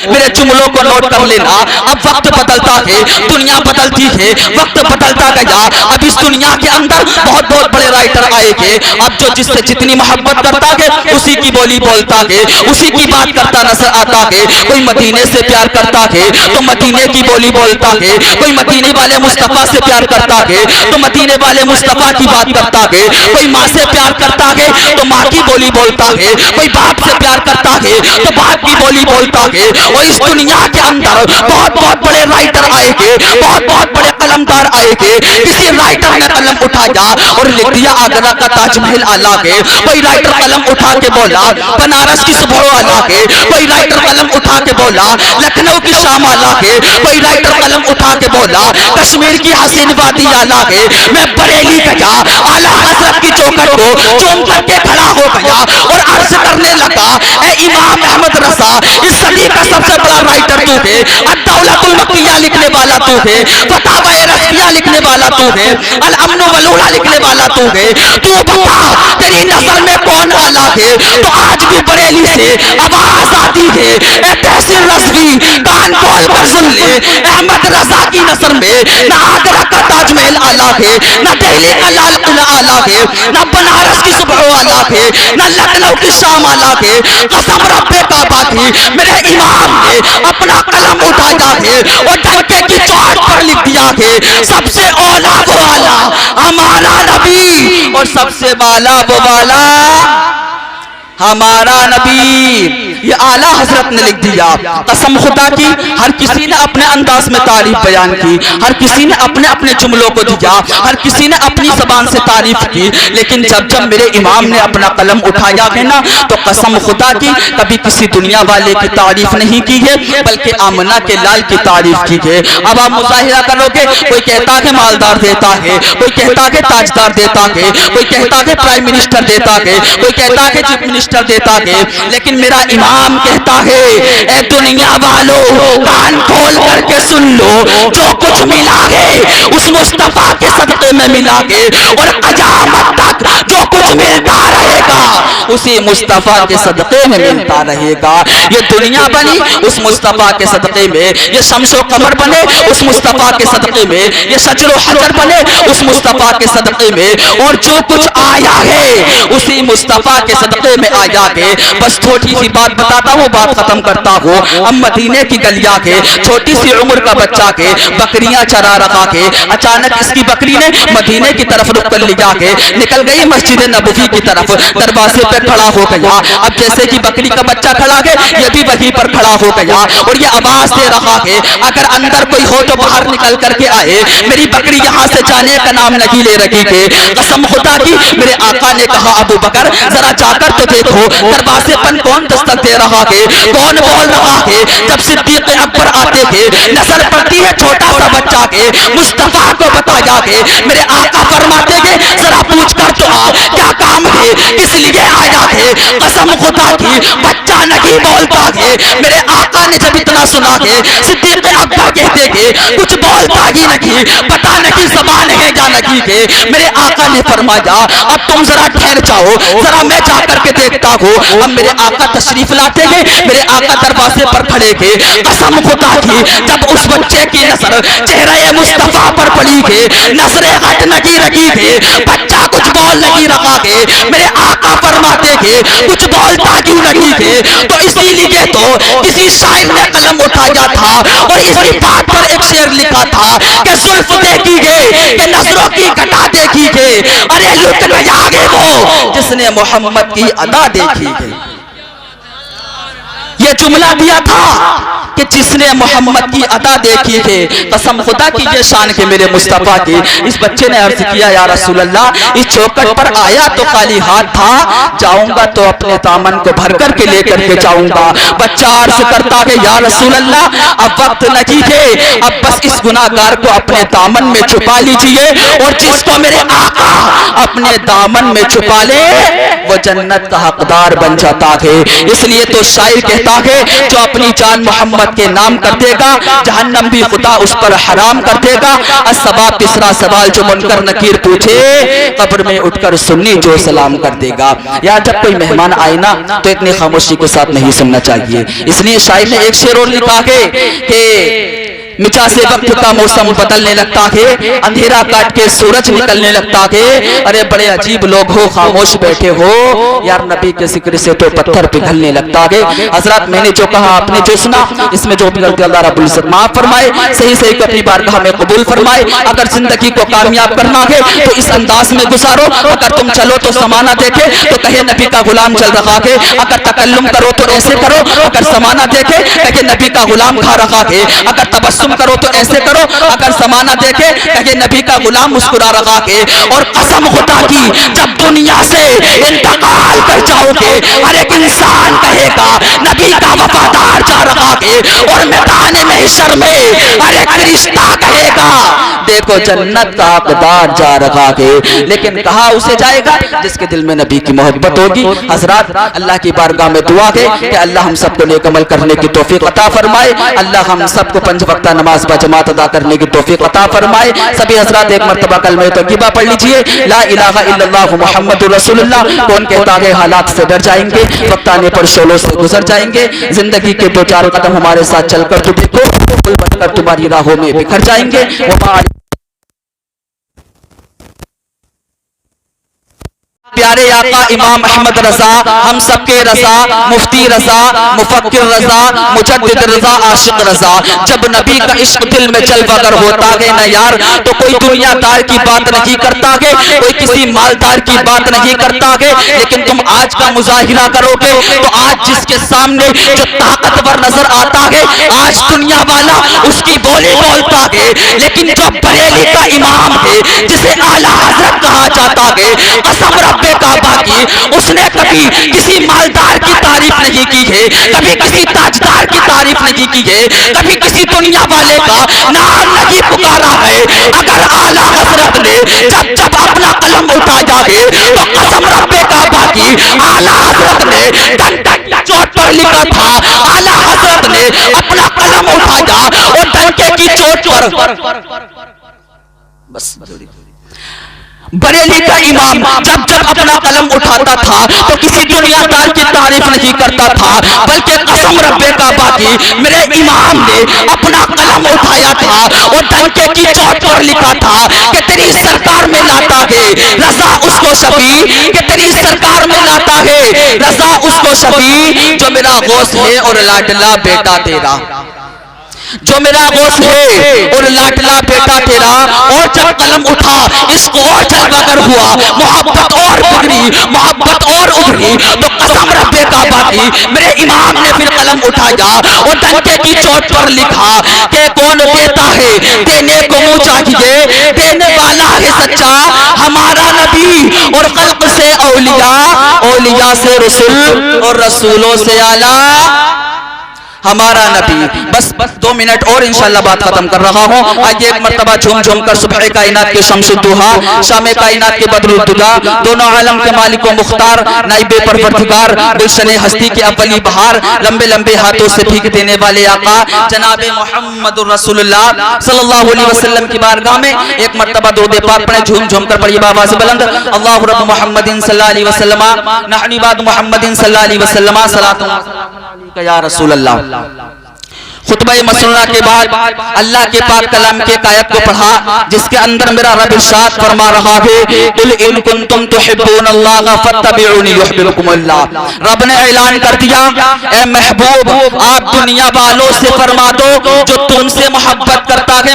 मेरे जुमलों को नोट कर लेना। अब वक्त बदलता है, दुनिया बदलती है, वक्त बदलता गया। अब इस दुनिया के अंदर बहुत बहुत बड़े राइटर आएंगे। अब जो जिससे जितनी मोहब्बत करता है उसी की बोली बोलता है, उसी की बात करता नजर आता है। कोई मदीने से प्यार करता है तो मदीने की बोली बोलता है, कोई मदीने वाले मुस्तफा से प्यार करता है तो मदीने वाले मुस्तफा की बात करता है। कोई माँ से प्यार करता है तो माँ की बोली बोलता है, कोई बाप से प्यार करता है तो बाप की बोली बोलता है। और इस दुनिया के अंदर बहुत बहुत बड़े राइटर आएंगे, बहुत बहुत बड़े कलमकार आएंगे। किसी राइटर ने कलम उठाया और लिख दिया आगरा का ताजमहल आला है। कोई राइटर कलम उठा के बोला बनारस की सुबह आला है। कोई राइटर कलम उठा के बोला लखनऊ की शाम आला है। कोई राइटर कलम उठा के बोला कश्मीर की हसीन वादी आला है। मैं बरेली गया, आला हजरत की चौखट को चूम करके खड़ा हो गया और अर्ज करने लगा, ए इमाम अहमद रजा, इस सदी का सबसे बड़ा राइटर तू है, अद-दौलतुल मक्किया लिखने वाला तू है, फतावा रज़िया लिखने वाला तू है, अल-अम्न वल-उला लिखने वाला तू है। तू बता तेरी नस्ल में कौन आला है? तो आज भी बरेली से आवाज आती है, ए तहसीन रज़वी, कान खोल कर सुन ले, अहमद रजा की नस्ल में ना आगरा का ताजमहल आला है, ना दिल्ली का लाल किला आला है, ना बनारस की सुबह आला है, ना लखनऊ की शाम आला है। कसम रब्बे काबा की मेरे इमाम ने अपना कलम उठाया है और डंके की चोट पर लिख दिया है, सबसे औला वो वाला हमारा नबी और सबसे वाला वो वाला हमारा नबी। ये आला हजरत ने लिख दिया। कसम खुदा की हर किसी ने अपने अंदाज में तारीफ बयान की, हर किसी ने अपने अपने जुमलों को दिया, हर किसी ने अपनी जबान से तारीफ की। लेकिन जब जब मेरे इमाम ने अपना कलम उठाया है ना, तो कसम खुदा की कभी किसी दुनिया वाले की तारीफ नहीं की है, बल्कि आमना के लाल की तारीफ की है। अब आप मुजाहिरा करोगे, कोई कहता है मालदार देता है, कोई कहता है ताजदार देता है, कोई कहता है प्राइम मिनिस्टर देता है, कोई कहता है चीफ मिनिस्टर देता है। लेकिन मेरा इमाम कहता है, ए दुनिया वालों कान खोल करके सुन लो, जो कुछ मिला है उस मुस्तफा के सदक़े में मिला है और क़यामत तक जो कुछ मिलता रहेगा उसी मुस्तफा के सदक़े में मिलता रहेगा। ये दुनिया बनी उस मुस्तफा के सदक़े में, ये शम्सो कमर बने उस मुस्तफा के सदक़े में, ये शजरो हजर बने उस मुस्तफा के सदक़े में, और जो कुछ आया है उसी मुस्तफा के सदक़े में आया है। बस छोटी सी बात बताता हूँ, बात खत्म करता हूँ। अब मदीने की गलियां के छोटी सी उम्र का बच्चा के बकरियां चरा रखा के अचानक इसकी बकरी ने मदीने की तरफ रुख कर लिया के निकल गई मस्जिद नबवी की तरफ, दरवाजे पे खड़ा हो गया। अब जैसे कि बकरी का बच्चा खड़ा है, ये भी वहीं पर खड़ा हो गया और ये आवाज दे रहा है, अगर अंदर कोई हो तो बाहर निकल करके आए, मेरी बकरी यहाँ से जाने का नाम नहीं ले रही है। कसम खुदा की मेरे आका ने कहा, अबू बकर जरा जाकर तो देखो दरवाजे पर कौन दस्तक दे रहा है, कौन बोल रहा है। जब सिद्दीक़ अकबर आते थे, नजर पड़ती है छोटा सा बच्चा के, मुस्तफा को बताया है। मेरे आका फरमाते हैं, जरा पूछ कर तो आ क्या काम है, किस लिए आया है। कसम खुदा की बच्चा नहीं बोलता है। मेरे आका ने जब इतना सुना है, सिद्दीक़ अकबर कहते हैं कुछ बोलता ही नहीं, पता नहीं ज़बान है या नहीं है। मेरे आका ने फरमाया, अब तुम जरा ठहर जाओ, जरा मैं जाकर के देखता हूँ। अब मेरे आका तशरीफ लाते हैं, मेरे आका दरवाजे पर खड़े थे। कसम खुदा की जब उस बच्चे की नजर चेहरे मुस्तफा पर पड़ी है, नजरें हट नहीं रही है, बच्चा कुछ बोल नहीं रहा है। मेरे आका फरमाते हैं कुछ बोलता क्यों नहीं है, तो इसीलिए तो किसी शायर ने कलम उठाया था और इसी बात पर एक शेर लिखा था कि जुल्फ देखी है कि नजरों की घटा देखी है, अरे लुट गया है वो जिसने मोहम्मद की अदा देखी है। ये जुमला दिया था कि जिसने मोहम्मद की अदा देखी है। कसम खुदा की ये शान के मेरे मुस्तफा की। इस बच्चे ने अर्ज किया, या रसूल अल्लाह, इस चौखट पर आया तो खाली हाथ था, जाऊंगा तो अपने दामन को भर कर के लेकर के जाऊंगा। बच्चा अर्ज करता है, या रसूल अल्लाह, अब वक्त नहीं है, अब बस इस गुनाहगार को अपने दामन में छुपा लीजिए, और जिसको मेरे आका अपने दामन में छुपा ले वो जन्नत का हकदार बन जाता है। इसलिए तो शायर कहता है जो अपनी जान मोहम्मद के नाम कर देगा जहन्नम भी खुदा उस पर हराम कर देगा। असबाब तीसरा सवाल जो मुनकर नकीर पूछे कब्र में उठकर सुन्नी जो सलाम कर देगा। या जब कोई मेहमान आए ना तो इतनी खामोशी के साथ नहीं सुनना चाहिए। इसलिए शायर ने एक शेर और लिखा है कि मिचा से वक्त का मौसम बदलने लगता है, अंधेरा काट के सूरज निकलने लगता है। अरे बड़े अजीब लोग हो, खामोश बैठे हो यार, नबी के जिक्र से तो पत्थर पिघलने लगता है। हजरत मैंने जो कहा आपने जो सुना, इसमें जो भी गलती अल्लाह रब्बुल इज्जत माफ फरमाए, सही सही को अपनी बारगाह में कबूल फरमाए। अगर जिंदगी को कामयाब करना है तो इस अंदाज में गुजारो। अगर तुम चलो तो समाना देखे तो कहे नबी का गुलाम चल रहा है। अगर तकल्लुम करो तो ऐसे करो, अगर समाना देखे कहे नबी का गुलाम खा रहा है। अगर तबस्सुम करो तो ऐसे करो, अगर समाना देखे कहे नबी का गुलाम मुस्कुरा रहा है। और कसम खुदा की जब दुनिया से इंतकाल कर जाओगे हर एक इंसान कहेगा नबी का वफादार जा रहा है। और मैदान महशर में हर एक रिश्ता कहेगा देखो जन्नत का हकदार जा रहा है। लेकिन कहा उसे जाएगा जिसके दिल में नबी की मोहब्बत होगी। हजरत अल्लाह की बारगाह में दुआ है कि अल्लाह हम सबको नेक अमल करने की तौफीक अता फरमाए। अल्लाह हम सबको पंज वक्ता नमाज बा जमात अदा करने की तौफीक अता फरमाए। सभी हजरात एक मर्तबा कलमे तौबा पढ़ लीजिए, ला इलाहा इल्लल्लाह मुहम्मदुर रसूलुल्लाह। कौन कहता है हालात से डर जाएंगे, वक्त आने पर शोलों से गुजर जाएंगे। जिंदगी के दो चार कदम हमारे साथ चलकर तो देखो, पुल बनकर तुम्हारी राहों में बिखर जाएंगे। प्यारे आका इमाम अहमद रजा, हम सबके रजा, मुफ्ती रजा, मुफक्किर रजा, मुजद्दिद रजा, आशिक रजा। जब नबी का इश्क दिल में जलवागर होता है ना यार, तो कोई दुनियादार की बात नहीं करता है, कोई किसी मालदार की बात नहीं करता है। लेकिन तुम आज का मुजाहिरा करोगे तो आज जिसके सामने जो ताकतवर नजर आता है, आज दुनिया वाला उसकी बोली बोलता है। लेकिन जो बरेली का इमाम है, जिसे आला हजरत कहा जाता है, कसम रब्बे काबा की, उसने कभी किसी मालदार की तारीफ नहीं की है, कभी किसी ताजदार की तारीफ नहीं की है, कभी किसी दुनिया वाले का नाम नहीं पुकारा है। अगर आला हजरत ने जब जब अपना कलम उठाया है तो कसम रब्बे काबा की आला हजरत ने डंडा चोट पर लिखा था। आला हजरत ने अपना कलम उठाया और डंडे की चोट पर बस बरेली का इमाम जब जब अपना कलम उठाता था तो किसी दुनियादार की तारीफ नहीं करता था, बल्कि कसम रब्बे काबा की मेरे इमाम ने अपना कलम उठाया था और डंके की चोट पर लिखा था कि तेरी सरकार में लाता है रजा उसको शफी, कि तेरी सरकार में लाता है रजा उसको शफी, जो मेरा गौस है और लाडला बेटा तेरा, जो मेरा गौस है और लाडला बेटा तेरा। और जब कलम उठा इश्क और जलवागर हुआ, मोहब्बत और बिगड़ी, मोहब्बत और उभरी, तो कसम रब्बे काबा की मेरे इमाम ने फिर कलम उठाया और डंके की चोट पर लिखा कि कौन देता है देने को मुंह चाहिए, देने वाला है सच्चा हमारा नबी। और खल्क से औलिया, औलिया से रसूल और रसूलों से आला हमारा नबी। बस 2 मिनट और इंशाल्लाह बात खत्म कर रहा हूँ। आइए एक मर्तबा झूम झूम कर सुबह कायनात के शम्सुद्दुहा, शाम कायनात के बदरुद्दुजा, दोनों आलम के मालिक व मुख्तार, नाइबे परवरदिगार, गुलशन हस्ती के अव्वली बहार, लंबे लंबे हाथों से भीग देने वाले आका जनाबे मुहम्मदुर रसूलुल्लाह सल्लल्लाहु अलैहि वसल्लम की बारगाह में एक मर्तबा दुरूद पाक पढ़े, झूम झूम कर पढ़िए आवाज़ बुलंद। अल्लाहु रब्ब मुहम्मदिन सल्लल्लाहु अलैहि वसल्लम नहनी बाद मुहम्मदिन सल्लल्लाहु अलैहि वसल्लम सलातु या रसूल अल्लाह। खुतबा मसनूना के बाद अल्लाह के पाक कलाम के आयत को पढ़ा जिसके अंदर मेरा रब इरशाद फरमा रहा है, कुल इन कुंतुम तुहिब्बूनल्लाह फत्तबिऊनी युहिब्बुकुमुल्लाह। रब ने ऐलान कर दिया, ए महबूब आप दुनिया वालों से फरमा दो जो तुमसे मोहब्बत करता है